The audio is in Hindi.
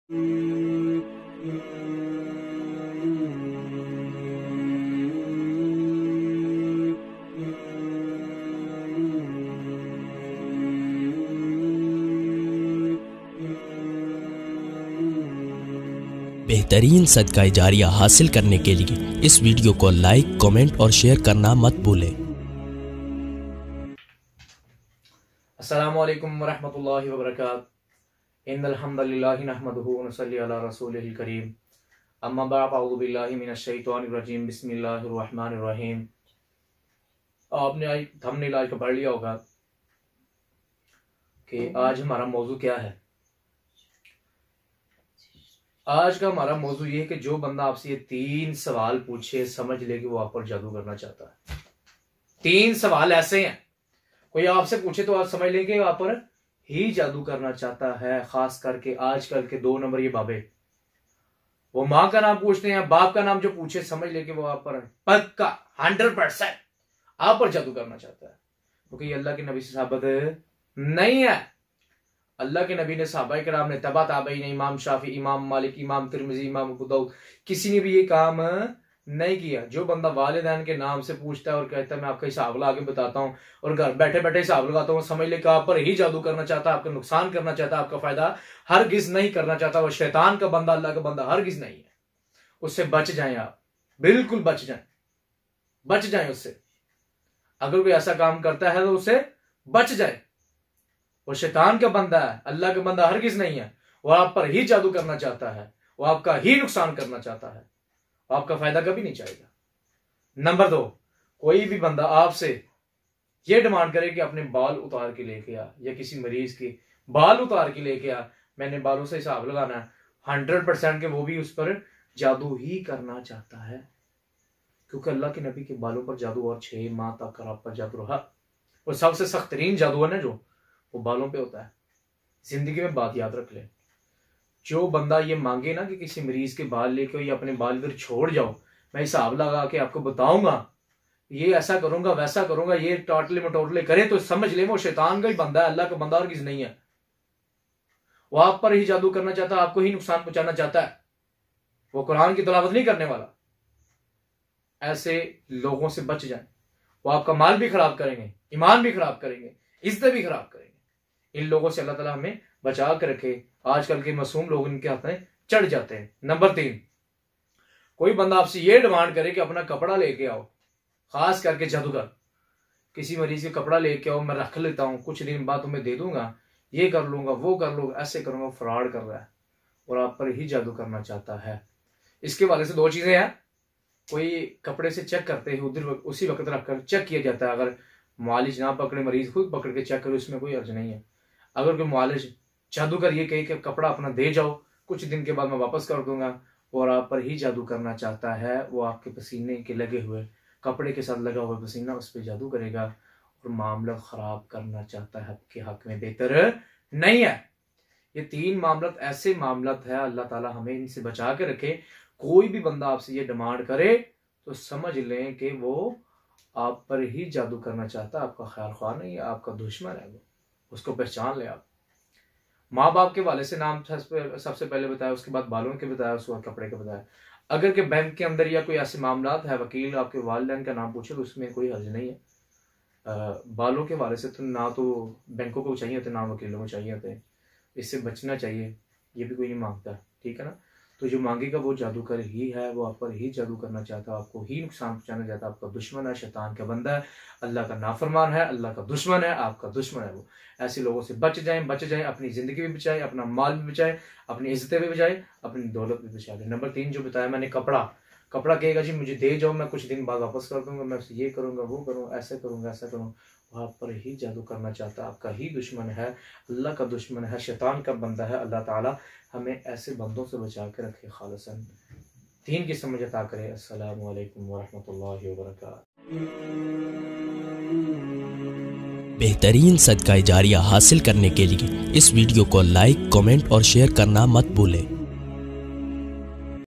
बेहतरीन सदका जारिया हासिल करने के लिए इस वीडियो को लाइक, कमेंट और शेयर करना मत भूलें। अस्सलामु अलैकुम वरहमतुल्लाहि वबरकातुहू। इन्नल हम्दुलिल्लाहि नहमदुहु व नसल्ली अला रसूलिहिल करीम। अम्मा बअद, अऊज़ु बिल्लाहि मिनश शैतानिर रजीम। बिस्मिल्लाहिर रहमानिर रहीम। आपने आज थंबनेल आज का पढ़ लिया होगा कि आज हमारा मौजू क्या है। आज का हमारा मौजू ये है कि जो बंदा आपसे ये 3 सवाल पूछे, समझ ले कि वो आप पर जादू करना चाहता है। 3 सवाल ऐसे हैं, कोई आपसे पूछे तो आप समझ लें कि आप पर ही जादू करना चाहता है। खास करके आजकल के 2 नंबर ये बाबे, वो माँ का नाम पूछते हैं, बाप का नाम जो पूछे, समझ ले कि वो आप पर पक्का 100% आप पर जादू करना चाहता है, क्योंकि अल्लाह के नबी से साबित नहीं है। अल्लाह के नबी ने, सहाबा किराम ने, तबा ताबई ने, इमाम शाफी, इमाम मालिक, इमाम तिरमिजी, इमाम अबू दाऊद, किसी ने भी ये काम नहीं किया। जो बंदा वालिदैन के नाम से पूछता है और कहता है मैं आपका हिसाब लगा के बताता हूँ और घर बैठे बैठे हिसाब लगाता हूँ, समझ ले कि आप पर ही जादू करना चाहता है, आपका नुकसान करना चाहता है, आपका फायदा हरगिज नहीं करना चाहता। वो शैतान का बंदा, अल्लाह का बंदा हरगिज नहीं है। उससे बच जाएं, आप बिल्कुल बच जाएं उससे। अगर कोई ऐसा काम करता है तो उससे बच जाए। वो शैतान का बंदा है, अल्लाह का बंदा हरगिज नहीं है। वो आप पर ही जादू करना चाहता है, वो आपका ही नुकसान करना चाहता है, आपका फायदा कभी नहीं चाहेगा। नंबर 2, कोई भी बंदा आपसे ये डिमांड करे कि अपने बाल उतार के लेके आ, या किसी मरीज के बाल उतार के लेके आ, मैंने बालों से हिसाब लगाना है, 100% के वो भी उस पर जादू ही करना चाहता है। क्योंकि अल्लाह के नबी के बालों पर जादू और 6 माह तक आप पर जादू रहा। और सबसे सख्त तरीन जादू है ना जो, वो बालों पे होता है। जिंदगी में बात याद रख ले, जो बंदा ये मांगे ना कि किसी मरीज के बाल लेके या अपने बाल इधर छोड़ जाओ, मैं हिसाब लगा के आपको बताऊंगा, ये ऐसा करूंगा वैसा करूंगा, ये टाटले मटोटले करे, तो समझ ले वो शैतान का ही बंदा है, अल्लाह का बंदा और किसी नहीं है। वो आप पर ही जादू करना चाहता है, आपको ही नुकसान पहुंचाना चाहता है। वो कुरान की तिलावत नहीं करने वाला। ऐसे लोगों से बच जाए। वो आपका माल भी खराब करेंगे, ईमान भी खराब करेंगे, इज्जत भी खराब करेंगे। इन लोगों से अल्लाह ताला हमें बचा कर रखे। आजकल के मासूम लोग इनके हाथ में चढ़ जाते हैं। नंबर 3, कोई बंदा आपसे ये डिमांड करे कि अपना कपड़ा लेके आओ, खास करके जादूगर, किसी मरीज के कपड़ा लेके आओ, मैं रख लेता हूं, कुछ दिन बाद तुम्हें दे दूंगा, ये कर लूंगा, वो कर लूंगा, ऐसे करूंगा। फ्रॉड कर रहा है और आप पर ही जादू करना चाहता है। इसके वाले से 2 चीजें हैं। कोई कपड़े से चेक करते हैं, उधर उसी वक्त रखकर चेक किया जाता है। अगर मुआलिज ना पकड़े, मरीज खुद पकड़ के चेक करे, उसमें कोई अर्ज नहीं है। अगर कोई मुआलिज जादूगर ये कहे कि कपड़ा अपना दे जाओ, कुछ दिन के बाद मैं वापस कर दूंगा, और आप पर ही जादू करना चाहता है, वो आपके पसीने के लगे हुए कपड़े के साथ लगा हुआ पसीना उस पर जादू करेगा और मामला खराब करना चाहता है, आपके हक में बेहतर नहीं है। ये 3 मामलत ऐसे मामलत है, अल्लाह ताला हमें इनसे बचा के रखे। कोई भी बंदा आपसे ये डिमांड करे तो समझ लें कि वो आप पर ही जादू करना चाहता है, आपका खैर ख्वाह नहीं है, आपका दुश्मन है। वो उसको पहचान ले आप। माँ बाप के वाले से नाम सबसे पहले बताया, उसके बाद बालों के बताया, उसके बाद कपड़े के बताया। अगर के बैंक के अंदर या कोई ऐसे मामलात है, वकील आपके वालिदैन का नाम पूछे तो उसमें कोई हर्ज नहीं है। बालों के वाले से तो ना तो बैंकों को चाहिए होते, ना वकीलों को चाहिए होते। इससे बचना चाहिए, ये भी कोई नहीं मांगता, ठीक है ना। तो जो मांगेगा वो जादूगर ही है, वो आप पर ही जादू करना चाहता है, आपको ही नुकसान पहुंचाना चाहता है, आपका दुश्मन है, शैतान का बंदा है, अल्लाह का नाफरमान है, अल्लाह का दुश्मन है, आपका दुश्मन है वो। ऐसे लोगों से बच जाएं, अपनी जिंदगी भी बचाएं, अपना माल भी बचाएं, अपनी इज्जतें भी बचाएं, अपनी दौलत भी बचाएं। नंबर 3 जो बताया मैंने, कपड़ा कहेगा जी मुझे दे जाओ, मैं कुछ दिन बाद वापस कर दूंगा, मैं ये करूंगा, वो करूँ, ऐसा करूंगा, ऐसा करूँ, आप पर ही जादू करना चाहता है, आपका ही दुश्मन है, अल्लाह का दुश्मन है, शैतान का बंदा है। अल्लाह ताला हमें ऐसे बंदों से बचा के रखे, खालिसन 3 की समझ अता करे। अस्सलामु अलैकुम वरहमतुल्लाहि वबरकातुहू। बेहतरीन सदका जारिया हासिल करने के लिए इस वीडियो को लाइक, कमेंट और शेयर करना मत भूलें।